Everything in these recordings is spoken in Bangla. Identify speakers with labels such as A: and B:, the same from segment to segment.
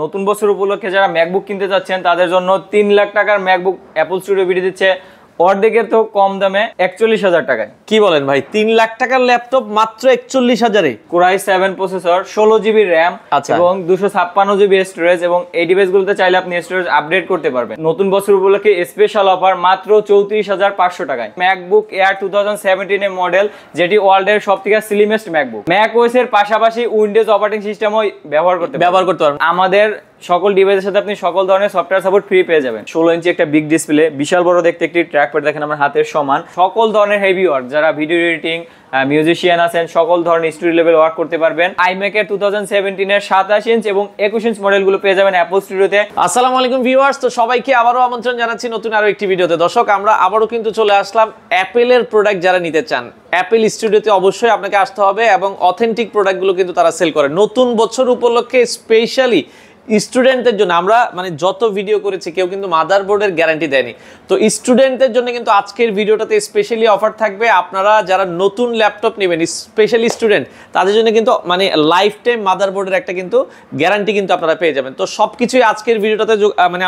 A: নতুন বছর উপলক্ষে যারা ম্যাকবুক কিনতে যাচ্ছেন তাদের জন্য 3 লাখ টাকার ম্যাকবুক অ্যাপল স্টুডিও ভিডিও দিচ্ছে অর্ধেকের তো কম দামে 41,000 টাকায়।
B: কি বলেন ভাই, 3 লাখ টাকার ল্যাপটপ মাত্র 41,000-এ?
A: কোরাই 7 প্রসেসর, 16 জিবি র্যাম এবং 256 জিবি স্টোরেজ, এবং এই ডিভাইসগুলোতে চাইলে আপনি স্টোরেজ আপডেট করতে পারবেন। নতুন বছর উপলক্ষে স্পেশাল অফার মাত্র 34,500 টাকায়। ম্যাকবুক এয়ার 2017 এর মডেল, যেটি ওয়ার্ল্ডের সবথেকে স্লিমেস্ট ম্যাকবুক। ম্যাক ওএস এর পাশাপাশি উইন্ডোজ অপারেটিং সিস্টেমও ব্যবহার করতে পারবেন। আমাদের সকল ডিভাইসের সাথে আপনি সকল ধরনের সফটওয়্যার সাপোর্ট ফ্রি পেয়ে যাবেন। 16 ইঞ্চি একটা বিগ ডিসপ্লে, বিশাল বড় দেখতে একটি ট্র্যাকপ্যাড, দেখেন আমার হাতের সমান। সকল ধরনের হেভি ওয়ার্ক, যারা ভিডিও এডিটিং, মিউজিশিয়ান আছেন, সকল ধরনের স্টুডিও লেভেল ওয়ার্ক করতে পারবেন। iMac এর 2017 এর 27 ইঞ্চ এবং 21 ইঞ্চ মডেলগুলো পেয়ে যাবেন অ্যাপল স্টুডিওতে।
B: আসসালামু আলাইকুম ভিউয়ার্স, তো সবাইকে আবারো আমন্ত্রণ জানাচ্ছি নতুন আরো একটি ভিডিওতে। দর্শক, আমরা আবারও কিন্তু চলে আসলাম অ্যাপেলের প্রোডাক্ট যারা নিতে চান, অ্যাপেল স্টুডিওতে অবশ্যই আপনাকে আসতে হবে এবং অথেন্টিক প্রোডাক্টগুলো কিন্তু তারা সেল করে। নতুন বছর উপলক্ষে স্পেশালি স্টুডেন্টদের জন্য আমরা যত ভিডিও করেছি কেউ কিন্তু মাদারবোর্ডের গ্যারান্টি দেয়নি, তো স্টুডেন্টদের জন্য কিন্তু আজকের ভিডিওটাতে স্পেশালি অফার থাকবে। আপনারা যারা নতুন ল্যাপটপ নেবেন, স্পেশালি স্টুডেন্ট, তাদের জন্য কিন্তু লাইফ টাইম মাদারবোর্ডের একটা কিন্তু গ্যারান্টি কিন্তু আপনারা পেয়ে যাবেন। তো সবকিছুই আজকের ভিডিওটাতে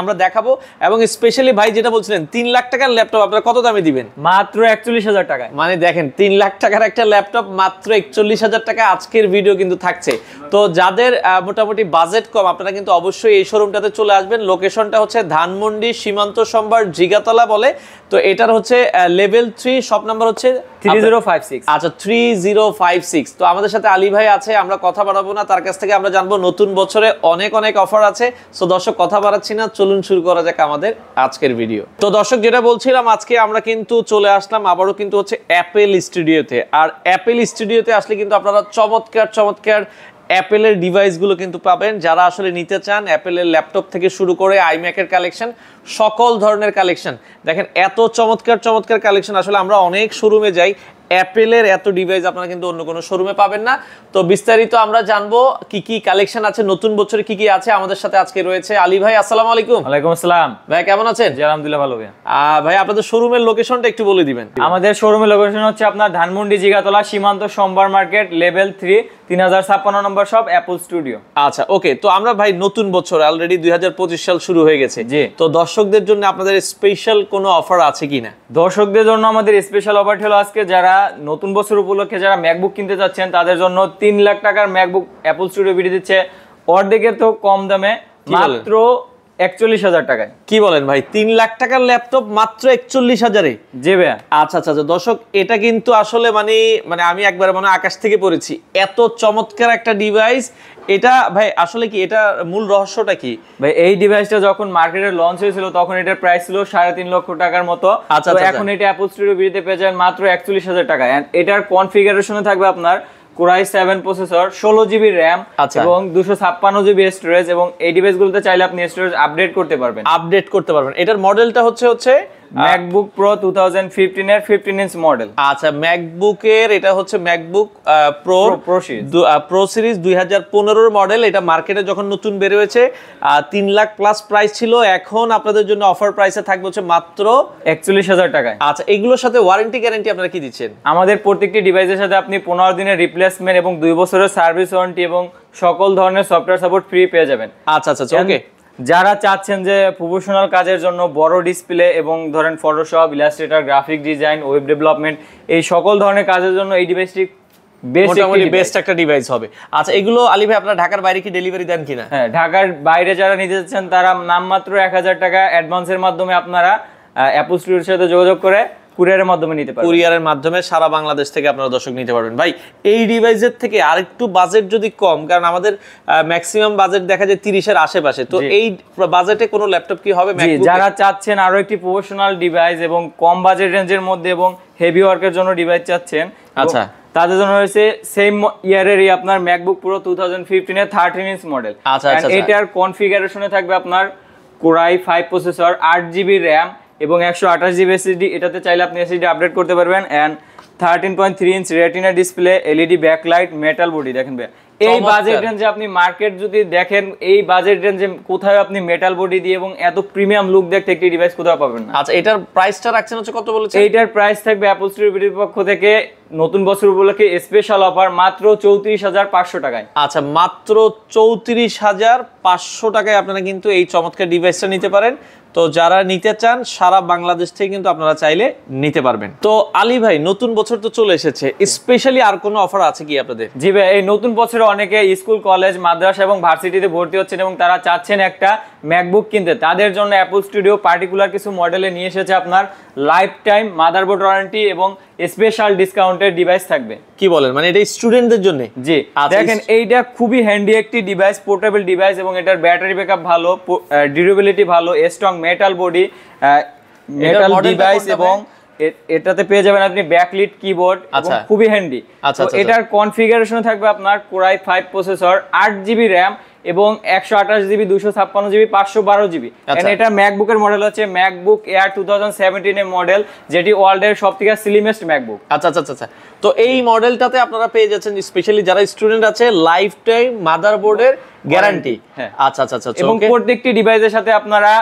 B: আমরা দেখাবো। এবং স্পেশালি ভাই যেটা বলছিলেন 3 লাখ টাকার ল্যাপটপ আপনারা কত দামে দিবেন?
A: মাত্র 41,000 টাকায়।
B: দেখেন 3 লাখ টাকার একটা ল্যাপটপ মাত্র 41,000 টাকা আজকের ভিডিও কিন্তু থাকছে। তো যাদের মোটামুটি বাজেট কম, আপনারা কিন্তু অবশ্যই এই শোরুমটাতে চলে আসবেন। লোকেশনটা হচ্ছে ধানমন্ডি সীমান্ত সম্ভার জিগাতলা বলে। তো এটার হচ্ছে লেভেল 3, শপ নাম্বার হচ্ছে
A: 3056।
B: আচ্ছা 3056। তো আমাদের সাথে আলী ভাই আছে, আমরা কথা বাড়াবো না, তার কাছ থেকে আমরা জানবো নতুন বছরে অনেক অনেক অফার আছে। সো দর্শক, কথা বাড়াচ্ছি না, চলুন শুরু করা যাক আমাদের আজকের ভিডিও। তো দর্শক, যেটা বলছিলাম, আজকে আমরা কিন্তু চলে আসলাম আবারও কিন্তু হচ্ছে অ্যাপেল স্টুডিওতে। আর অ্যাপেল স্টুডিওতে আসলে কিন্তু আপনারা চমৎকার চমৎকার অ্যাপেলের ডিভাইসগুলো কিন্তু পাবেন। যারা আসলে নিতে চান অ্যাপেলের ল্যাপটপ থেকে শুরু করে iMac এর কালেকশন, সকল ধরনের কালেকশন দেখেন, এত চমৎকার চমৎকার কালেকশন। আসলে আমরা অনেক শোরুমে যাই, অ্যাপেলের এত ডিভাইস আপনারা কিন্তু অন্য কোনো শোরুমে পাবেন না। তো বিস্তারিত আমরা জানবো কি কি কালেকশন আছে, নতুন বছরে কি কি আছে। আমাদের সাথে আজকে রয়েছে আলী ভাই। আসসালামু আলাইকুম।
A: ওয়ালাইকুম আসসালাম।
B: ভাই কেমন আছেন?
A: জি আলহামদুলিল্লাহ ভালো।
B: ভাই আপনাদের শোরুমের লোকেশনটা একটু বলে দিবেন।
A: আমাদের শোরুমের লোকেশন হচ্ছে আপনার ধানমন্ডি জিগাতলা সীমান্ত সম্ভার মার্কেট, লেভেল 3, 3056 নম্বর শপ, অ্যাপল স্টুডিও।
B: আচ্ছা ওকে। তো আমরা ভাই নতুন বছর অলরেডি 2025 সাল শুরু হয়ে গেছে।
A: জি।
B: তো দর্শকদের জন্য আপনাদের স্পেশাল কোনো অফার আছে কিনা?
A: দর্শকদের জন্য আমাদের স্পেশাল অফার হলো আজকে যারা নতুন বছর উপলক্ষে যারা ম্যাকবুক কিনতে যাচ্ছেন তাদের জন্য 3 লাখ টাকার ম্যাকবুক অ্যাপল স্টুডিও ভিডিও দিচ্ছে অর্ধেকের তো কম দামে মাত্র 41,000 টাকায়।
B: কি বলেন ভাই, 3 লাখ টাকার ল্যাপটপ মাত্র 41,000-এ?
A: জি ভাই।
B: আচ্ছা আচ্ছা দর্শক, এটা কিন্তু আসলে আমি একবার আকাশ থেকে পড়েছি, এত চমৎকার একটা ডিভাইস। এটা ভাই আসলে কি, এটা মূল রহস্যটা কি
A: ভাই? এই ডিভাইসটা যখন মার্কেটে লঞ্চ হয়েছিল তখন এটার প্রাইস ছিল 3.5 লক্ষ টাকার মতো। তো এখন এটা অ্যাপল স্টুডিও ভিডিওতে পেয়ে যাবেন মাত্র 41,000 টাকায়। এন্ড এটার কনফিগারেশনে থাকবে আপনার কোরাই 7 প্রসেসর, 16 জিবি র্যাম এবং 256 জিবি স্টোরেজ, এবং এই ডিভাইসগুলোতে চাইলে আপনি স্টোরেজ আপডেট করতে পারবেন।
B: এটার মডেলটা হচ্ছে
A: ম্যাকবুক প্রো 2015 এর 15 ইঞ্চ মডেল।
B: আচ্ছা, ম্যাকবুকের এটা হচ্ছে ম্যাকবুক প্রো সিরিজ 2015 মডেল। এটা মার্কেটে যখন নতুন বের হয়েছে 3 লাখ প্লাস প্রাইস ছিল। এখন আপনাদের জন্য অফার প্রাইসে থাকবে হচ্ছে মাত্র
A: 41,000 টাকায়।
B: আচ্ছা, এগুলোর সাথে ওয়ারেন্টি গ্যারান্টি আপনারা কি দিচ্ছেন?
A: আমাদের প্রত্যেকটি ডিভাইসের সাথে আপনি 15 দিনের রিপ্লেসমেন্ট এবং 2 বছরের সার্ভিস ওয়ারেন্টি এবং সকল ধরনের সফটওয়্যার সাপোর্ট ফ্রি পেয়ে যাবেন।
B: আচ্ছা আচ্ছা ওকে।
A: যারা চাচ্ছেন যে প্রফেশনাল কাজের জন্য বড় ডিসপ্লে এবং ধরেন Photoshop, Illustrator, graphic design, web development, এই সকল ধরনের কাজের জন্য এই ডিভাইসটি
B: বেস্ট একটা ডিভাইস হবে। আচ্ছা, এগুলো আলী ভাই আপনারা ঢাকার বাইরে কি ডেলিভারি দেন কিনা?
A: হ্যাঁ, ঢাকার বাইরে যারা নিতে চাচ্ছেন তারা নামমাত্র 1000 টাকা অ্যাডভান্সের মাধ্যমে আপনারা অ্যাপল স্টুডিওর সাথে যোগাযোগ করে কুরিয়ারের মাধ্যমে নিতে পারবেন।
B: কুরিয়ারের মাধ্যমে সারা বাংলাদেশ থেকে আপনারা দর্শক নিতে পারবেন। ভাই এই ডিভাইসের থেকে আরেকটু বাজেট যদি কম, কারণ আমাদের ম্যাক্সিমাম বাজেট দেখা যায় 30-এর আশেপাশে, তো এই বাজেটে কোনো ল্যাপটপ কি হবে?
A: যারা চাচ্ছেন আরো একটি প্রফেশনাল ডিভাইস এবং কম বাজেট রেঞ্জের মধ্যে এবং হেভি ওয়ার্কের জন্য ডিভাইস চাচ্ছেন,
B: আচ্ছা
A: তাদের জন্য রয়েছে সেম ইয়ারেরই আপনার ম্যাকবুক প্রো 2015 এর 13 ইঞ্চ মডেল।
B: আচ্ছা আচ্ছা,
A: এটার কনফিগারেশনে থাকবে আপনার কোরাই 5 প্রসেসর, 8 জিবি র্যাম এবং 128 জিবি এসএসডি। এটাতে চাইলে আপনি এসএসডি আপডেট করতে পারবেন। And 13.3 inch retina display, LED backlight, metal body. দেখেন ভাই, এই বাজেট রেঞ্জে আপনি মার্কেট যদি দেখেন, এই বাজেট রেঞ্জে কোথাও আপনি মেটাল বডি দিয়ে এবং এত প্রিমিয়াম লুক দেখতে একটি ডিভাইস কোথাও পাবেন না।
B: আচ্ছা, এটার প্রাইসটা রাখছেন হচ্ছে কত বলেছেন?
A: এইটার প্রাইস থাকবে অ্যাপল স্টুডিও ভিডিওর পক্ষ থেকে নতুন বছর উপলক্ষে স্পেশাল অফার মাত্র 34,500 টাকায়।
B: আচ্ছা, মাত্র 34,500 টাকায় আপনারা কিন্তু এই চমৎকার ডিভাইসটা নিতে পারেন। তো যারা নিতে চান সারা বাংলাদেশ থেকে কিন্তু আপনারা চাইলে নিতে পারবেন। তো আলী ভাই, নতুন বছর তো চলে এসেছে, স্পেশালি আর কোনো অফার আছে কি আপনাদের?
A: জি ভাই, এই নতুন বছরে অনেকে স্কুল, কলেজ, মাদ্রাসা এবং ভার্সিটিতে ভর্তি হচ্ছেন এবং তারা চাচ্ছেন একটা ম্যাকবুক কিনতে। তাদের জন্য অ্যাপল স্টুডিও পার্টিকুলার কিছু মডেলে নিয়ে এসেছে আপনার লাইফ টাইম মাদারবোর্ড ওয়ারেন্টি এবং স্পেশাল ডিসকাউন্টের ডিভাইস থাকবে।
B: কি বলেন, মানে এটা স্টুডেন্টদের জন্য?
A: জি, দেখেন এইটা খুবই হ্যান্ডি একটি ডিভাইস, পোর্টেবল ডিভাইস এবং এটার ব্যাটারি ব্যাকআপ ভালো, ডিউরেবিলিটি ভালো, strong metal body, metal device এবং এটাতে পেয়ে যাবেন আপনি ব্যাকলিট কিবোর্ড এবং খুবই হ্যান্ডি। তো এটার কনফিগারেশন থাকবে আপনার কোরাই 5 প্রসেসর, 8GB র্যাম এবং 128GB 256GB 512GB। এটা ম্যাকবুকের মডেল হচ্ছে ম্যাকবুক এয়ার 2017 এর মডেল, যেটি ওয়ার্ল্ডের সবথেকে স্লিমেস্ট ম্যাকবুক।
B: আচ্ছা আচ্ছা আচ্ছা, তো এই মডেলটাতে আপনারা পেয়ে যাচ্ছেন স্পেশালি যারা স্টুডেন্ট আছে লাইফ টাইম মাদারবোর্ডের গ্যারান্টি। আচ্ছা আচ্ছা আচ্ছা,
A: এবং প্রত্যেকটি ডিভাইসের সাথে আপনারা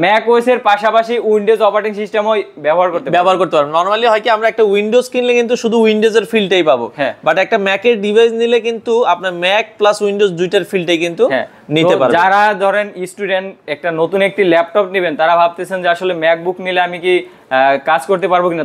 A: ম্যাক ওএস এর পাশাপাশি উইন্ডোজ অপারেটিং সিস্টেমও ব্যবহার করতে
B: পারবেন। নরমালি হয় কি আমরা একটা উইন্ডোজ কিনলে কিন্তু শুধু উইন্ডোজ এর ফিলটাই পাবো, বাট একটা ম্যাকের ডিভাইস নিলে কিন্তু আপনার ম্যাক প্লাস উইন্ডোজ দুইটার ফিলটাই কিন্তু নিতে পারবেন।
A: যারা ধরেন স্টুডেন্ট একটা নতুন একটি ল্যাপটপ নেবেন, তারা ভাবতেছেন যে আসলে ম্যাকবুক নিলে আমি কি কাজ করতে পারবো কিনা,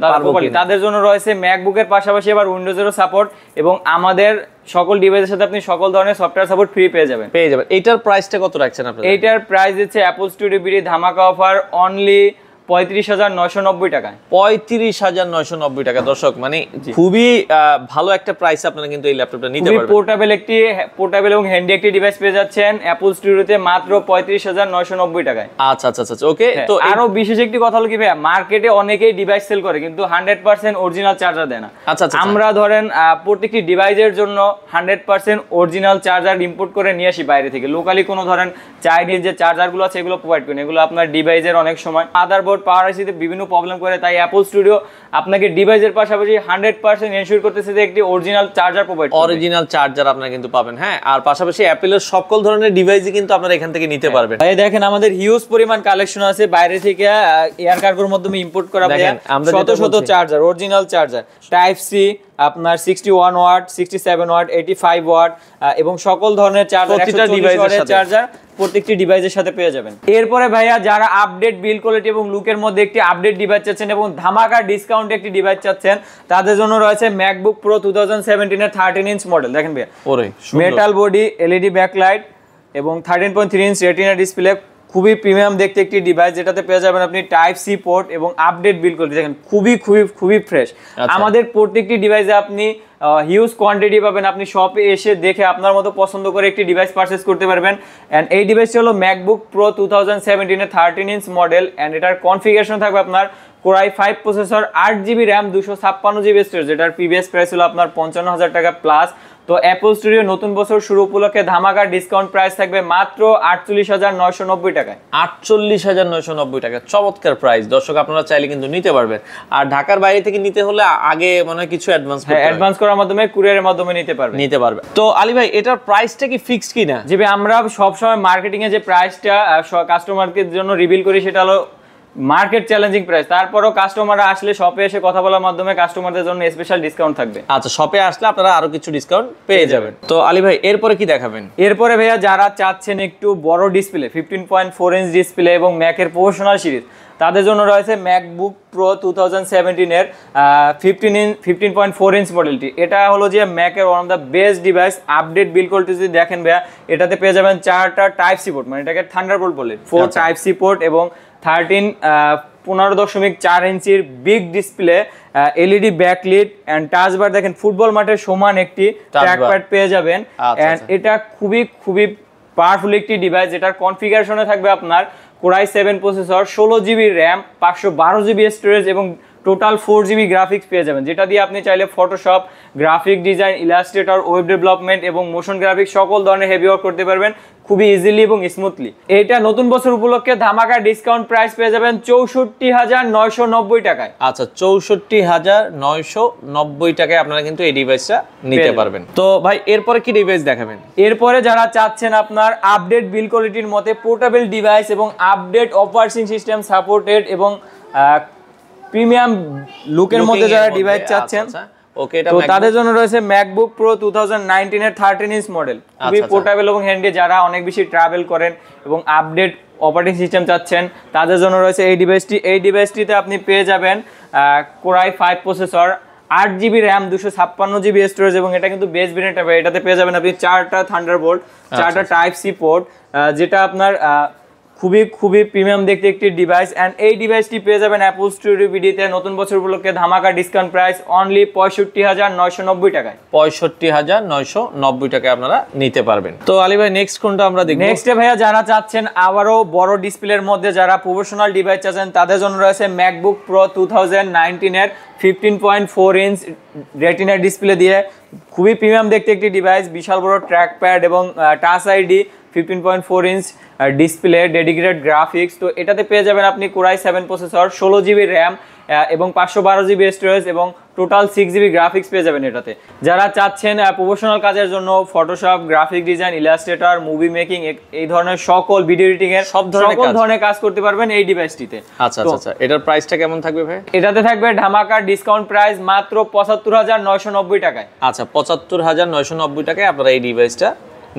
A: তাদের জন্য রয়েছে ম্যাকবুকের পাশাপাশি আবার উইন্ডোজেরও সাপোর্ট এবং আমাদের সকল ডিভাইসের সাথে আপনি সকল ধরনের সফটওয়্যার সাপোর্ট ফ্রি পেয়ে যাবেন।
B: এইটার প্রাইসটা কত রাখছেন আপনারা?
A: এইটার প্রাইস দিচ্ছে অ্যাপল স্টুডিও বিডি ধামাকা অফার অনলি 35,990 টাকায়।
B: 35,990 টাকা। দর্শক, মানে খুবই ভালো একটা প্রাইস আপনারা কিন্তু এই ল্যাপটপটা নিতে পারবেন।
A: পোর্টেবল এবং হ্যান্ডি একটি ডিভাইস পেয়ে যাচ্ছেন অ্যাপল স্টুডিওতে মাত্র 35,990 টাকায়।
B: আচ্ছা আচ্ছা আচ্ছা, ওকে।
A: তো আরো বিশেষ একটি কথা হলো কি ভাই, মার্কেটে অনেকেই ডিভাইস সেল করে কিন্তু 100% অরিজিনাল চার্জার দেয় না।
B: আচ্ছা,
A: আমরা ধরেন প্রত্যেকটি ডিভাইসের জন্য 100% অরিজিনাল চার্জার ইম্পোর্ট করে নিয়ে আসি বাইরে থেকে। লোকালি কোনো ধরেন চাইনিজ যে চার্জারগুলো আছে এগুলো প্রোভাইড করি না। এগুলো আপনার ডিভাইসের অনেক সময় মাদারবোর্ড, পাওয়ার আইসিতে বিভিন্ন প্রবলেম করে, তাই অ্যাপল স্টুডিও আপনাকে ডিভাইসের পাশাপাশি 100% এনশিওর করতেছে যে একটি অরিজিনাল চার্জার প্রোভাইড করবে।
B: অরিজিনাল চার্জার আপনারা কিন্তু পাবেন, হ্যাঁ। আর পাশাপাশি অ্যাপলের সকল ধরনের ডিভাইসই কিন্তু আপনারা এখান থেকে নিতে পারবেন।
A: এই দেখেন আমাদের হিউজ পরিমাণ কালেকশন আছে বাইরে থেকে এয়ার কার্গোর মাধ্যমে ইম্পোর্ট করা শত শত charger, original charger type C আপনার 61 ওয়াট, 67 ওয়াট, 85 ওয়াট এবং সকল ধরনের চার্জার, প্রত্যেকটি ডিভাইসের সাথে পেয়ে যাবেন। এরপরে ভাইয়া যারা আপডেট বিল কোয়ালিটি এবং লুকের মধ্যে একটি আপডেট ডিভাইস চাচ্ছেন এবং ধামাকা ডিসকাউন্টে একটি ডিভাইস চাচ্ছেন, তাদের জন্য রয়েছে ম্যাকবুক প্রো 2017 এর 13 ইঞ্চ মডেল। দেখেন ভাইয়া, মেটাল বডি, এলইডি ব্যাকলাইট এবং 13.3 ইঞ্চ রেটিনা ডিসপ্লে, খুবই প্রিমিয়াম দেখতে একটি ডিভাইস, যেটাতে পেয়ে যাবেন আপনি টাইপ সি পোর্ট এবং আপডেট বিল কোয়ালিটি। দেখেন খুবই ফ্রেশ। আমাদের প্রত্যেকটি ডিভাইসে আপনি হিউজ কোয়ান্টিটি পাবেন, আপনি শপে এসে দেখে আপনার মতো পছন্দ করে একটি ডিভাইস পারচেজ করতে পারবেন। এন্ড এই ডিভাইসটি হলো ম্যাকবুক প্রো 2017 এর 13 ইঞ্চ মডেল এন্ড এটার কনফিগারেশন থাকবে আপনার core i 5 processor, 8GB RAM, 256GB storage, যেটার প্রিভিয়াস প্রাইস হলো আপনার 55,000 টাকা প্লাস। তো অ্যাপল স্টুডিও নতুন বছর শুরু উপলক্ষে ধামাকা ডিসকাউন্ট প্রাইস থাকবে মাত্র 48,990 টাকায়।
B: 48,990 টাকা, চমৎকার প্রাইস। দর্শক, আপনারা চাইলে কিন্তু নিতে পারবেন। আর ঢাকার বাইরে থেকে নিতে হলে আগে মনে হয় কিছু অ্যাডভান্স
A: করার মাধ্যমে কুরিয়ারের মাধ্যমে নিতে পারবে।
B: তো আলী ভাই, এটার প্রাইসটা কি ফিক্সড কিনা?
A: জি ভাই, আমরা সবসময় মার্কেটিং এ যে প্রাইসটা কাস্টমারদের জন্য রিভিল করি সেটা হলো মার্কেট চ্যালেঞ্জিং প্রাইস। তারপরও কাস্টমাররা আসলে শপে এসে কথা বলার মাধ্যমে কাস্টমারদের জন্য স্পেশাল ডিসকাউন্ট থাকবে।
B: আচ্ছা, শপে আসলে আপনারা আরো কিছু ডিসকাউন্ট পেয়ে যাবেন। তো আলী ভাই, এরপরে কি দেখাবেন?
A: এরপরে ভাইয়া যারা চাচ্ছেন একটু বড় ডিসপ্লে, 15.4 ইঞ্চ ডিসপ্লে এবং ম্যাকের প্রফেশনাল সিরিজ, তাদের জন্য রয়েছে ম্যাকবুক প্রো 2017 এর 15.4 ইঞ্চ মডেলটি। এটা হলো যে ম্যাকের one of the best device. Update build quality যদি দেখেন ভাইয়া, এটাতে পেয়ে যাবেন 4টা টাইপ সি পোর্ট, মানে এটাকে থান্ডারবোল্ট বলে, 4 টাইপ সি পোর্ট এবং 15.4 ইঞ্চির big display, LED backlit and touch bar. দেখেন ফুটবল মাঠের সমান একটি ট্র্যাকপ্যাড পেয়ে যাবেন। এন্ড এটা খুবই পাওয়ারফুল একটি ডিভাইস, যেটার কনফিগারেশনে থাকবে আপনার core i 7 processor, 16GB RAM, 512GB storage এবং টোটাল 4GB গ্রাফিক্স পেয়ে যাবেন, যেটা দিয়ে আপনি চাইলে Photoshop, graphic design, Illustrator, web development এবং মোশন গ্রাফিক্স সকল ধরনের হেভি ওয়ার্ক করতে পারবেন খুবই ইজিলি এবং স্মুথলি। এটা নতুন বছর উপলক্ষে ধামাকা ডিসকাউন্ট প্রাইস পেয়ে যাবেন 64,990 টাকায়।
B: আচ্ছা, 64,990 টাকায় আপনারা কিন্তু এই ডিভাইসটা নিতে পারবেন। তো ভাই, এরপরে কি ডিভাইস দেখাবেন?
A: এরপরে যারা চাচ্ছেন আপনার আপডেট বিল কোয়ালিটির মধ্যে পোর্টেবল ডিভাইস এবং আপডেট অপারেটিং সিস্টেম সাপোর্টেড এবং প্রিমিয়াম লুকের মধ্যে যারা ডিভাইস চাচ্ছেন,
B: ওকে, এটা
A: তো তাদের জন্য রয়েছে ম্যাকবুক প্রো 2019 এর 13 ইঞ্চ মডেল। খুবই পোর্টেবল এবং হ্যান্ডি, যারা অনেক বেশি ট্রাভেল করেন এবং আপডেট অপারেটিং সিস্টেম চাচ্ছেন তাদের জন্য রয়েছে এই ডিভাইসটি। এই ডিভাইসটিতে আপনি পেয়ে যাবেন core i 5 processor, 8GB RAM, 256GB storage, এবং এটা কিন্তু বেস ভেরিয়েন্ট হবে। এটাতে পেয়ে যাবেন আপনি 4টা থান্ডারবোল্ট, 4টা টাইপ সি পোর্ট, যেটা আপনার খুবই খুবই প্রিমিয়াম দেখতে একটি ডিভাইস। এন্ড এই ডিভাইসটি পেয়ে যাবেন অ্যাপল স্টুডিও ভিডিওতে নতুন বছর উপলক্ষে ধামাকা ডিসকাউন্ট প্রাইস অনলি 65,990 টাকায়।
B: 65,990 টাকায় আপনারা নিতে পারবেন। তো আলী ভাই নেক্সট কোনটা আমরা দেখব?
A: নেক্সটে ভাইয়া যারা চাচ্ছেন আবারও বড় ডিসপ্লের মধ্যে, যারা প্রফেশনাল ডিভাইস চাচ্ছেন তাদের জন্য রয়েছে ম্যাকবুক প্রো 2019 এর 15.4 ইঞ্চ রেটিনা ডিসপ্লে দিয়ে খুবই প্রিমিয়াম দেখতে একটি ডিভাইস, বিশাল বড় ট্র্যাক প্যাড এবং touch ID, 15.4 inch display, dedicated graphics. তো এটাতে পেয়ে যাবেন আপনি কোরাই 7 প্রসেসর, 16GB র্যাম এবং 512GB স্টোরেজ এবং টোটাল 6GB গ্রাফিক্স পেয়ে যাবেন এটাতে। যারা চাচ্ছেন প্রফেশনাল কাজের জন্য Photoshop, graphic design, Illustrator, movie making, এই ধরনের সকল ভিডিও এডিটিং এর সকল ধরনের কাজ করতে পারবেন এই ডিভাইসটিতে।
B: আচ্ছা আচ্ছা, এটার প্রাইসটা কেমন থাকবে ভাই?
A: এটাতে থাকবে ধামাকা ডিসকাউন্ট প্রাইস মাত্র 75,990 টাকায়।
B: আচ্ছা, 75,990 টাকায় আপনারা এই ডিভাইসটা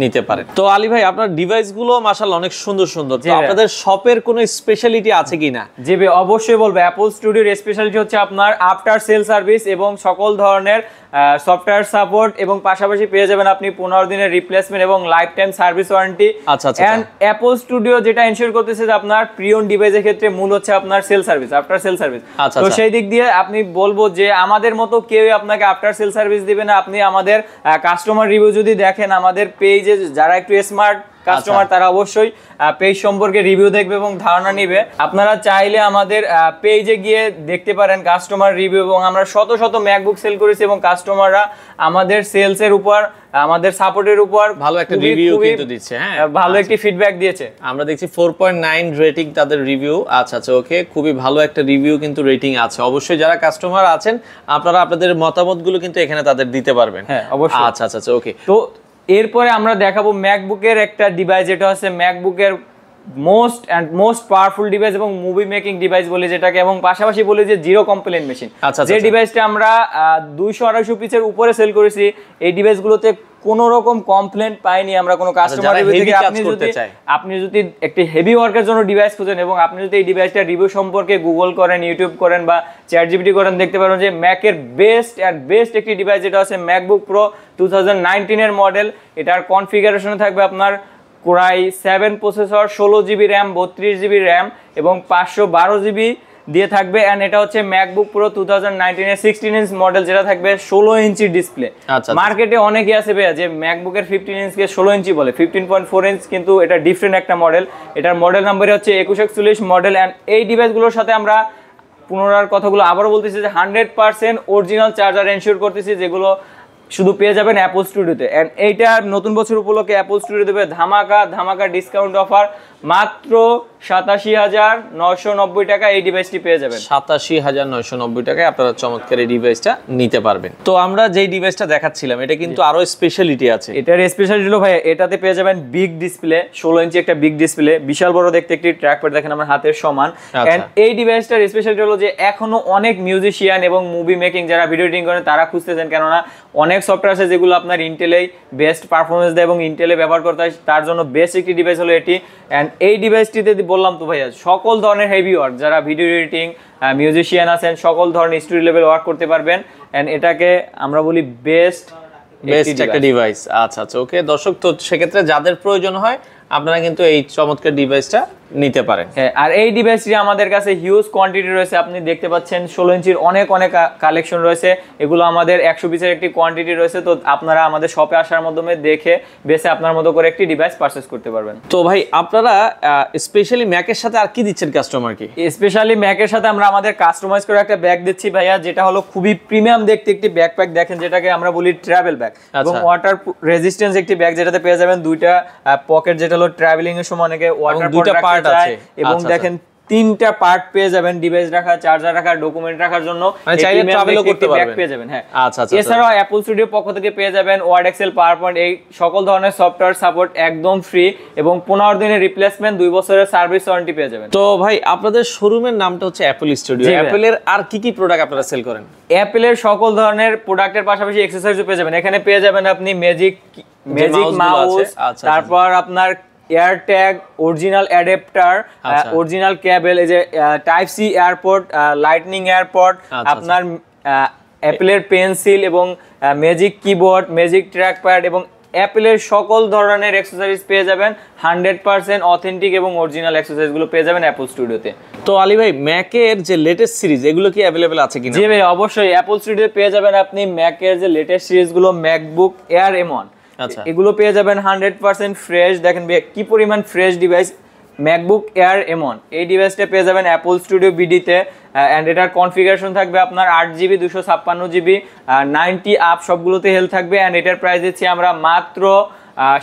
B: নিতে পারেন। তো আলী ভাই আপনার ডিভাইস গুলো মাশাআল্লাহ অনেক সুন্দর সুন্দর, তো আপনাদের শপের কোনো স্পেশালিটি আছে কিনা?
A: জি ভাই, অবশ্যই বলবো। অ্যাপল স্টুডিওর স্পেশালিটি হচ্ছে আপনার আফটার সেল সার্ভিস এবং সকল ধরনের সফটওয়্যার সাপোর্ট, এবং পাশাপাশি পেয়ে যাবেন আপনি 15 দিনের রিপ্লেসমেন্ট এবং লাইফ টাইম সার্ভিস ওয়ারেন্টি।
B: আচ্ছা আচ্ছা,
A: এন্ড অ্যাপল স্টুডিও যেটা এনশিওর করতেছে যে আপনার প্রিয়ন ডিভাইসের ক্ষেত্রে মূল হচ্ছে আপনার sale service, after sale service. তো সেই দিক দিয়ে আপনি বলবো যে আমাদের মতো কেউই আপনাকে আফটার সেল সার্ভিস দিবে না। আপনি আমাদের কাস্টমার রিভিউ যদি দেখেন আমাদের পেজে, যারা একটু স্মার্ট কাস্টমার তারা অবশ্যই পেজ সম্পর্কে রিভিউ দেখবে এবং ধারণা নিবে। আপনারা চাইলে আমাদের পেজে গিয়ে দেখতে পারেন কাস্টমার রিভিউ, এবং আমরা শত শত ম্যাকবুক সেল করেছি এবং কাস্টমাররা আমাদের সেলস এর উপর, আমাদের সাপোর্টের উপর
B: ভালো একটা রিভিউ কিন্তু দিচ্ছে। হ্যাঁ,
A: ভালো একটি ফিডব্যাক দিয়েছে।
B: আমরা দেখছি 4.9 রেটিং তাদের রিভিউ। আচ্ছা আচ্ছা, ওকে, খুবই ভালো একটা রিভিউ কিন্তু রেটিং আছে। অবশ্যই যারা কাস্টমার আছেন আপনারা আপনাদের মতামতগুলো কিন্তু এখানে তাদের দিতে পারবেন।
A: হ্যাঁ অবশ্যই।
B: আচ্ছা আচ্ছা, ওকে।
A: তো এরপরে আমরা দেখাবো ম্যাকবুকের একটা ডিভাইস, যেটা হচ্ছে ম্যাকবুকের মোস্ট পাওয়ারফুল ডিভাইস এবং মুভি মেকিং ডিভাইস বলে যেটাকে, এবং পাশাপাশি বলে যে জিরো কমপ্লেন মেশিন। যে ডিভাইসটা আমরা 200-250 পিসের উপরে সেল করেছি, এই ডিভাইসগুলোতে কোনো রকম কমপ্লেন্ট পাইনি আমরা কোনো কাস্টমার রিভিউ থেকে। আপনি যদি একটি হেভি ওয়ার্কের জন্য ডিভাইস খুঁজেন এবং আপনি যদি এই ডিভাইসটা রিভিউ সম্পর্কে গুগল করেন, ইউটিউব করেন বা চ্যাটজিপিটি করেন, দেখতে পারবেন যে ম্যাকের বেস্ট একটি ডিভাইস যেটা হচ্ছে ম্যাকবুক প্রো 2019 এর মডেল। এটার কনফিগারেশনে থাকবে আপনার core i 7 processor, 16GB RAM, 32GB RAM এবং 512GB দিয়ে থাকবে। এন্ড এটা হচ্ছে ম্যাকবুক প্রো 2019 এর 16 ইঞ্চ মডেল, যেটা থাকবে 16 ইঞ্চি ডিসপ্লে। মার্কেটে অনেকেই আছে ভাইয়া যে ম্যাকবুকের 15 ইঞ্চকে 16 ইঞ্চি বলে, 15.4 ইঞ্চ কিন্তু এটা ডিফারেন্ট একটা মডেল। এটার মডেল নাম্বার হচ্ছে 2141 মডেল। এন্ড এই ডিভাইসগুলোর সাথে আমরা পুনরার কথাগুলো আবারও বলতেছি যে 100% অরিজিনাল চার্জার এনশিওর করতেছি, যেগুলো শুধু পেয়ে যাবেন অ্যাপল স্টুডিওতে। এন্ড এইটা নতুন বছর উপলক্ষে অ্যাপল স্টুডিও দেবে ধামাকা ডিসকাউন্ট অফার মাত্র 87,990 টাকা এই ডিভাইসটি পেয়ে যাবেন।
B: 87,990 টাকায় আপনারা চমৎকার এই ডিভাইসটা নিতে পারবেন। তো আমরা যেই ডিভাইসটা দেখাচ্ছিলাম এটা কিন্তু আরো স্পেশালিটি আছে।
A: এটার স্পেশালিটি হলো ভাই, এটাতে পেয়ে যাবেন বিগ ডিসপ্লে, 16 ইঞ্চি একটা বিগ ডিসপ্লে, বিশাল বড় দেখতে একটি ট্র্যাকপ্যাড, দেখেন আমার হাতের সমান। এন্ড এই ডিভাইসটার স্পেশালিটি হলো যে এখনো অনেক মিউজিশিয়ান এবং মুভি মেকিং যারা ভিডিও এডিটিং করেন তারা খুঁজতেছেন, কেননা অনেক সফটওয়্যার আছে যেগুলো আপনার ইন্টেলেই বেস্ট পারফরমেন্স দেয় এবং ইন্টেলে ব্যবহার করতে হয়, তার জন্য বেস্ট একটি ডিভাইস হলো এটি। এন্ড এই ডিভাইসটিতে বললাম তো ভাইয়া সকল ধরনের হেভি ওয়ার্ক, যারা ভিডিও এডিটিং মিউজিশিয়ান আছেন সকল ধরনের স্টুডিও লেভেল ওয়ার্ক করতে পারবেন। এন্ড এটাকে আমরা বলি বেস্ট
B: একটা ডিভাইস। আচ্ছা আচ্ছা, ওকে দর্শক, তো সেক্ষেত্রে যাদের প্রয়োজন হয় আপনারা কিন্তু এই চমৎকার ডিভাইসটা নিতে পারেন।
A: হ্যাঁ, আর এই ডিভাইসটি আমাদের কাছে হিউজ কোয়ান্টিটি রয়েছে, আপনি দেখতে পাচ্ছেন 16 ইঞ্চির অনেক কালেকশন রয়েছে, এগুলো আমাদের 100 পিসের একটি কোয়ান্টিটি রয়েছে। তো আপনারা আমাদের শপে আসার মাধ্যমে দেখে বেছে আপনার মতো করে একটি ডিভাইস পারচেজ করতে পারবেন।
B: তো ভাই আপনারা স্পেশালি ম্যাকের সাথে আর কি দিচ্ছেন কাস্টমারকে?
A: স্পেশালি ম্যাকের সাথে আমরা আমাদের কাস্টমাইজ করে একটা ব্যাগ দিচ্ছি ভাইয়া, যেটা হলো খুবই প্রিমিয়াম দেখতে একটি ব্যাকপ্যাক, দেখেন যেটাকে আমরা বলি ট্রাভেল ব্যাগ এবং ওয়াটার রেজিস্ট্যান্স একটি ব্যাগ, যেটাতে পেয়ে যাবেন দুইটা পকেট, যেটা হলো ট্রাভেলিং এর সময় অনেকে ওয়াটার
B: দুইটা পার্ট আছে
A: এবং দেখেন 3টা পার্ট পেয়ে যাবেন, ডিভাইস রাখা, চার্জার রাখা, ডকুমেন্ট রাখার জন্য
B: চাইলে ট্রাভেলও করতে পারবেন।
A: পেয়ে যাবেন। হ্যাঁ,
B: আচ্ছা আচ্ছা।
A: এছাড়াও অ্যাপল স্টুডিও পক্ষ থেকে পেয়ে যাবেন ওয়ার্ড, এক্সেল, পাওয়ারপয়েন্ট এই সকল ধরনের সফটওয়্যার সাপোর্ট একদম ফ্রি এবং 15 দিনের রিপ্লেসমেন্ট, 2 বছরের সার্ভিস ওয়ারেন্টি পেয়ে যাবেন।
B: তো ভাই আপনাদের শোরুমের নামটা হচ্ছে অ্যাপল স্টুডিও, অ্যাপলের আর কি কি প্রোডাক্ট আপনারা সেল করেন?
A: অ্যাপলের সকল ধরনের প্রোডাক্টের পাশাপাশি অ্যাকসেসরিজও পেয়ে যাবেন। এখানে পেয়ে যাবেন আপনি ম্যাজিক মাউস, তারপর আপনার AirTag, original adapter, original cable, এই যে type C AirPods, lightning AirPods, আপনার অ্যাপলের পেন্সিল এবং ম্যাজিক কিবোর্ড, ম্যাজিক ট্র্যাকপ্যাড এবং অ্যাপলের সকল ধরনের অ্যাকসেসরিজ পেয়ে যাবেন। 100% অথেন্টিক এবং অরিজিনাল অ্যাকসেসরিজগুলো পেয়ে যাবেন অ্যাপল স্টুডিওতে।
B: তো আলী ভাই, ম্যাকের যে লেটেস্ট সিরিজ এগুলো কি অ্যাভেলেবল আছে কিনা?
A: জি ভাই, অবশ্যই অ্যাপল স্টুডিওতে পেয়ে যাবেন আপনি ম্যাকের যে লেটেস্ট সিরিজগুলো, ম্যাকবুক এয়ার M1,
B: আচ্ছা,
A: এগুলো পেয়ে যাবেন 100% ফ্রেশ। দেখেন ভাই কি পরিমাণ fresh device, MacBook air M1 এই ডিভাইসটা পেয়ে যাবেন অ্যাপল স্টুডিও বিডিতে। অ্যান্ড এটার কনফিগারেশন থাকবে আপনার 8GB 256GB 90 আপ সবগুলোতে হেলথ থাকবে। অ্যান্ড এটার প্রাইস দিচ্ছি আমরা মাত্র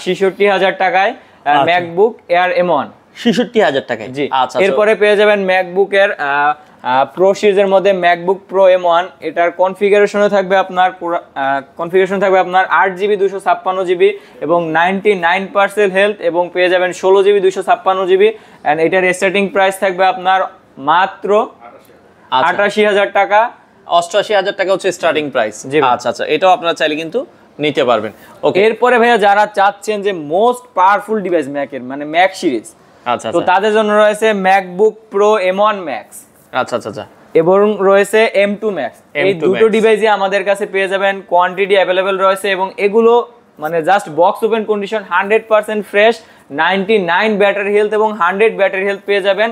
A: 66,000 টাকায় ম্যাকবুক এয়ার M1।
B: 66,000 টাকায়?
A: জি। এরপরে পেয়ে যাবেন ম্যাকবুকের প্রো সিরিজের মধ্যে ম্যাকবুক প্রো M1, এটার কনফিগারেশনে থাকবে আপনার 8GB 256GB এবং 99% হেলথ এবং পেয়ে যাবেন 16GB 256GB। এন্ড এটার স্টার্টিং প্রাইস থাকবে আপনার মাত্র 88,000 টাকা।
B: 88,000 টাকা হচ্ছে স্টার্টিং প্রাইস। আচ্ছা আচ্ছা, এটাও আপনারা চাইলে কিন্তু নিতে পারবেন। ওকে,
A: এরপরে ভাইয়া যারা চাচ্ছেন যে মোস্ট পাওয়ারফুল ডিভাইস ম্যাকের, মানে ম্যাক সিরিজ,
B: আচ্ছা,
A: তো তাদের জন্য রয়েছে ম্যাকবুক প্রো M1 ম্যাক্স।
B: আচ্ছা আচ্ছা আচ্ছা,
A: এবং রয়েছে M2 ম্যাক্স। এই দুটো ডিভাইসই আমাদের কাছে পেয়ে যাবেন, কোয়ান্টিটি অ্যাভেলেবেল রয়েছে এবং এগুলো মানে just box open condition, 100% fresh, 99 battery health এবং 100 ব্যাটারি হেলথ পেয়ে যাবেন।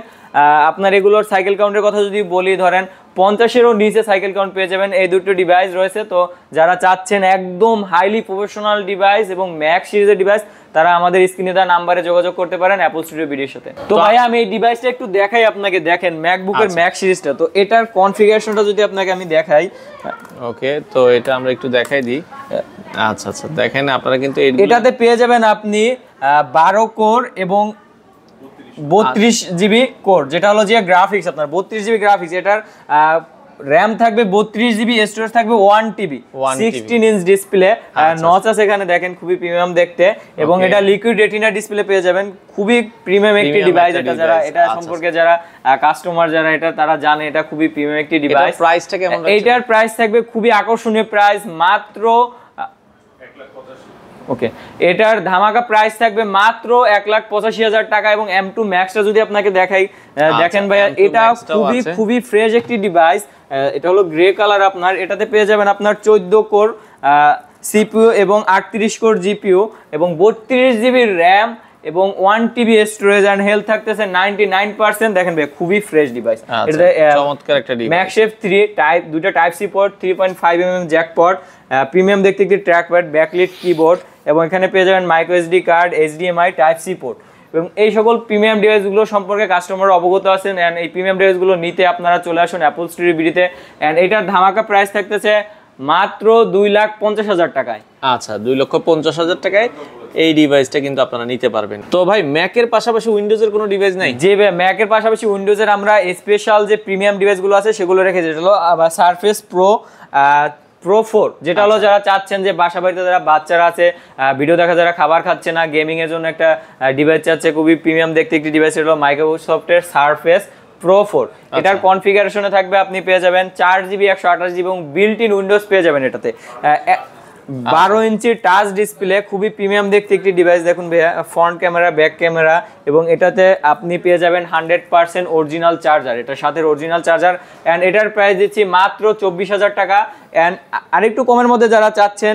A: আপনার এগুলোর সাইকেল কাউন্টের কথা যদি বলি, ধরেন 50-এরও নিচে সাইকেল কাউন্ট পেয়ে যাবেন। এই দুটো ডিভাইস রয়েছে। তো যারা চাচ্ছেন একদম হাইলি প্রফেশনাল ডিভাইস এবং ম্যাক সিরিজের ডিভাইস, তারা আমাদের স্ক্রিনে দেওয়া নাম্বারে যোগাযোগ করতে পারেন অ্যাপল স্টুডিও বিডির সাথে। তো ভাই আমি এই ডিভাইসটা একটু দেখাই আপনাকে, দেখেন ম্যাকবুকের ম্যাক সিরিজটা। তো এটার কনফিগারেশনটা যদি আপনাকে আমি দেখাই।
B: ওকে, তো এটা আমরা একটু দেখাই দিই। আচ্ছা আচ্ছা, দেখেন আপনারা কিন্তু
A: এটাতে পেয়ে যাবেন আপনি 12 কোর এবং 32GB কোর, যেটা হলো যে গ্রাফিক্স, আপনার 32GB গ্রাফিক্স। এটার র্যাম থাকবে 32GB, স্টোরেজ থাকবে 1TB, 16 ইঞ্চ ডিসপ্লে, নচ আছে এখানে দেখেন, খুবই প্রিমিয়াম দেখতে। এবং এটা লিকুইড রেটিনা ডিসপ্লে পেয়ে যাবেন, খুবই প্রিমিয়াম একটি ডিভাইস। এটা যারা এটা সম্পর্কে যারা কাস্টমার যারা এটা তারা জানে এটা খুবই প্রিমিয়াম একটি ডিভাইস।
B: প্রাইসটা কেমন?
A: এইটার প্রাইস থাকবে খুবই আকর্ষণীয় প্রাইস, মাত্র ওকে, এটার ধামাকা প্রাইস থাকবে মাত্র 1,85,000 টাকা। এবং M2 ম্যাক্সটা যদি আপনাকে দেখাই, দেখেন ভাইয়া এটা খুবই ফ্রেশ একটি ডিভাইস। এটা হলো গ্রে কালার আপনার। এটাতে পেয়ে যাবেন আপনার 14 কোর CPU এবং 38 কোর GPU এবং 32GB র্যাম এবং 1TB স্টোরেজ এন্ড হেলথ থাকতেছে 99%। দেখেন ভাই খুবই ফ্রেশ ডিভাইস।
B: এটা চমৎকার একটা ডিভাইস।
A: MagSafe 3 টাইপ, দুটো type C port, 3.5mm jack port, premium দেখতে একটি ট্র্যাকপ্যাড, ব্যাকলিট কিবোর্ড এবং এখানে পেয়ে যাবেন micro SD card, HDMI, type C port. এবং এই সকল প্রিমিয়াম ডিভাইসগুলো সম্পর্কে কাস্টমার অবগত আছেন। এন্ড এই প্রিমিয়াম ডিভাইসগুলো নিতে আপনারা চলে আসুন অ্যাপল স্টুডিও বিডিতে। এন্ড এটার ধামাকা প্রাইস থাকতেছে মাত্র 2,50,000 টাকায়।
B: আচ্ছা, 2,50,000 টাকায় এই ডিভাইসটা কিন্তু আপনারা নিতে পারবেন। তো ভাই ম্যাকের পাশাপাশি উইন্ডোজের কোনো ডিভাইস নাই?
A: যে ম্যাকের পাশাপাশি উইন্ডোজের আমরা স্পেশাল যে প্রিমিয়াম ডিভাইসগুলো আছে সেগুলো রেখেছি। যেটা হলো সারফেস প্রো 4, যেটা হলো যারা চাচ্ছেন যে বাসা বাড়িতে যারা বাচ্চারা আছে, ভিডিও দেখা যারা খাবার খাচ্ছে না, গেমিং এর জন্য একটা ডিভাইস চাচ্ছে, খুবই প্রিমিয়াম দেখতে একটি ডিভাইস। এটা হলো মাইক্রোসফটের সারফেস প্রো 4। এটার কনফিগারেশনে থাকবে আপনি পেয়ে যাবেন 4GB 128GB এবং বিল্ট ইন উইন্ডোজ পেয়ে যাবেন। এটাতে 12 ইঞ্চি টাচ ডিসপ্লে, খুবই প্রিমিয়াম দেখতে একটি ডিভাইস। দেখুন ভাইয়া, ফ্রন্ট ক্যামেরা, ব্যাক ক্যামেরা এবং এটাতে আপনি পেয়ে যাবেন 100% অরিজিনাল চার্জার, এটার সাথে অরিজিনাল চার্জার। অ্যান্ড এটার প্রাইস দিচ্ছি মাত্র 24,000 টাকা। অ্যান্ড আরেকটু কমের মধ্যে যারা চাচ্ছেন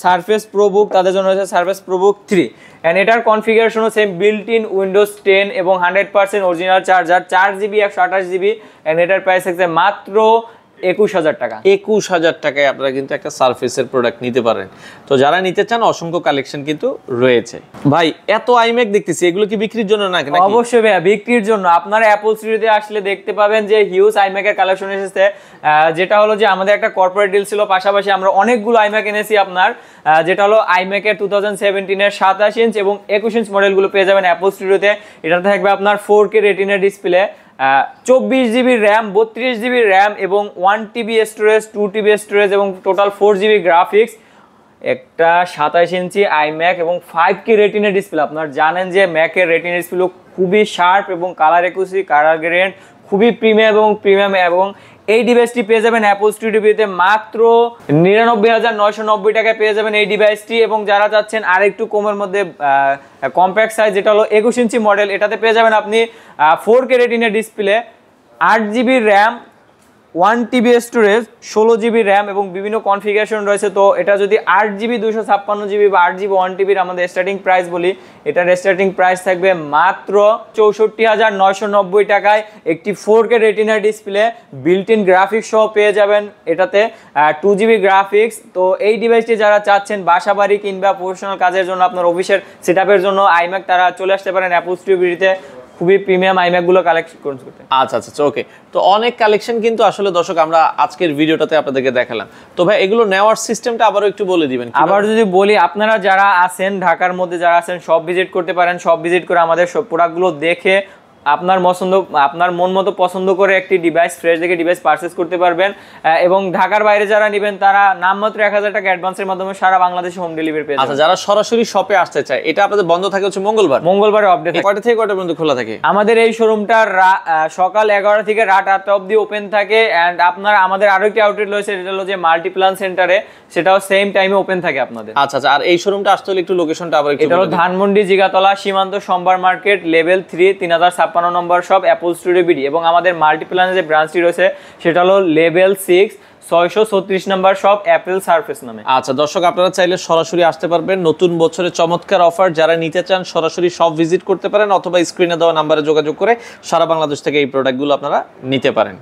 A: সারফেস প্রো বুক, তাদের জন্য হচ্ছে সারফেস প্রো বুক 3। অ্যান্ড এটার কনফিগারেশনও সেম, বিল্ট ইন উইন্ডোজ 10 এবং 100% original charger, 4GB 128GB। And এটার প্রাইস থাকছে মাত্র 21,000 টাকা।
B: 21,000 টাকায় আপনারা কিন্তু একটা সারফেসের প্রোডাক্ট নিতে পারেন। তো যারা নিতে চান অসংখ্য কালেকশন কিন্তু রয়েছে। ভাই এত আইম্যাক দেখতেছি, এগুলো কি বিক্রির জন্য নাকি?
A: অবশ্যই ভাইয়া বিক্রির জন্য। আপনারা অ্যাপল স্টুডিওতে আসলে দেখতে পাবেন যে হিউজ আইম্যাকের কালেকশন এসেছে। যেটা হলো যে আমাদের একটা কর্পোরেট ডিল ছিল, পাশাপাশি আমরা অনেকগুলো আইম্যাক এনেছি আপনার। যেটা হলো আইম্যাকের 2017-এর 27 ইঞ্চ এবং 21 ইঞ্চ মডেলগুলো পেয়ে যাবেন অ্যাপল স্টুডিওতে। এটাতে থাকবে আপনার 4K retina display, 24 GB RAM, 32 GB RAM এবং 1 TB স্টোরেজ, 2 TB স্টোরেজ এবং টোটাল 4 GB গ্রাফিক্স, একটা 27 ইঞ্চি iMac এবং 5K রেটিনা ডিসপ্লে। আপনারা জানেন যে ম্যাকের রেটিনা ডিসপ্লে খুবই শার্প এবং কালার একুসি, কালার গ্রেড খুবই প্রিমিয়াম এবং এই ডিভাইসটি পেয়ে যাবেন অ্যাপল স্টুডিওতে মাত্র 99,990 টাকায় পেয়ে যাবেন এই ডিভাইসটি। এবং যারা চাচ্ছেন আর একটু কমের মধ্যে কম্প্যাক্ট সাইজ, যেটা হলো 21 ইঞ্চি মডেল, এটাতে পেয়ে যাবেন আপনি 4K retina display, 8 GB RAM, 1 TB storage, 16 GB RAM এবং বিভিন্ন কনফিগারেশন রয়েছে। তো এটা যদি 8 GB 256 GB বা 8 GB 1 TB আমাদের স্টার্টিং প্রাইস বলি, এটার স্টার্টিং প্রাইস থাকবে মাত্র 64,990 টাকায়। একটি 4K retina display, built in graphics সহ পেয়ে যাবেন এটাতে, 2 GB গ্রাফিক্স। তো এই ডিভাইসটি যারা চাচ্ছেন বাসাবাড়ি কিংবা প্রফেশনাল কাজের জন্য, আপনার অফিসের সেটআপের জন্য iMac, তারা চলে আসতে পারেন অ্যাপল স্টুডিওতে খুবই প্রিমিয়াম iMac গুলো কালেকশন করতে।
B: আচ্ছা ওকে। তো অনেক কালেকশন কিন্তু আসলে দর্শক আমরা আজকের ভিডিওটাতে আপনাদেরকে দেখালাম। তো ভাই এগুলো নেওয়ার সিস্টেমটা আবারও একটু বলে দিবেন।
A: আবার যদি বলি, আপনারা যারা আছেন ঢাকার মধ্যে, যারা আছেন সব ভিজিট করতে পারেন। সব ভিজিট করে আমাদের সব প্রোডাক্টগুলো দেখে আপনার মন মতো পছন্দ করে একটি ডিভাইস, ফ্রেশ দেখে ডিভাইস পারচেজ করতে পারবেন। এবং ঢাকার বাইরে যারা নেবেন তারা নামমাত্র 1000 টাকা অ্যাডভান্সের মাধ্যমে সারা বাংলাদেশে হোম ডেলিভারি পেয়ে যাবেন।
B: আচ্ছা, যারা সরাসরি শপে আসতে চায়, এটা আপনাদের বন্ধ থাকে হচ্ছে মঙ্গলবারে
A: আপডেট
B: কয়টা থেকে কয়টা পর্যন্ত খোলা থাকে?
A: আমাদের এই শোরুমটা সকাল 11টা থেকে রাত 8টা অবধি ওপেন থাকে। এন্ড আপনার আমাদের আরো একটি আউটলেট রয়েছে, এটা হলো যে মাল্টিপ্লান সেন্টারে, সেটাও সেম টাইমে ওপেন থাকে আপনাদের।
B: আচ্ছা আর এই শোরুমটা আসতে হলে একটু লোকেশনটা আবার একটু।
A: এটা হলো ধানমন্ডি জিগাতলা সীমান্ত সম্ভার মার্কেট, লেভেল 3, 3056 নম্বর শপ, অ্যাপল স্টুডিও বিডি। এবং আমাদের মাল্টিপ্লানে যে ব্রাঞ্চটি রয়েছে সেটা হলো লেভেল 6, 636 নম্বর শপ, অ্যাপল সারফেস নামে।
B: আচ্ছা দর্শক, আপনারা চাইলে সরাসরি আসতে পারবেন। নতুন বছরের চমৎকার অফার যারা নিতে চান সরাসরি সব ভিজিট করতে পারেন, অথবা স্ক্রিনে দেওয়া নাম্বারে যোগাযোগ করে সারা বাংলাদেশ থেকে এই প্রোডাক্টগুলো আপনারা নিতে পারেন।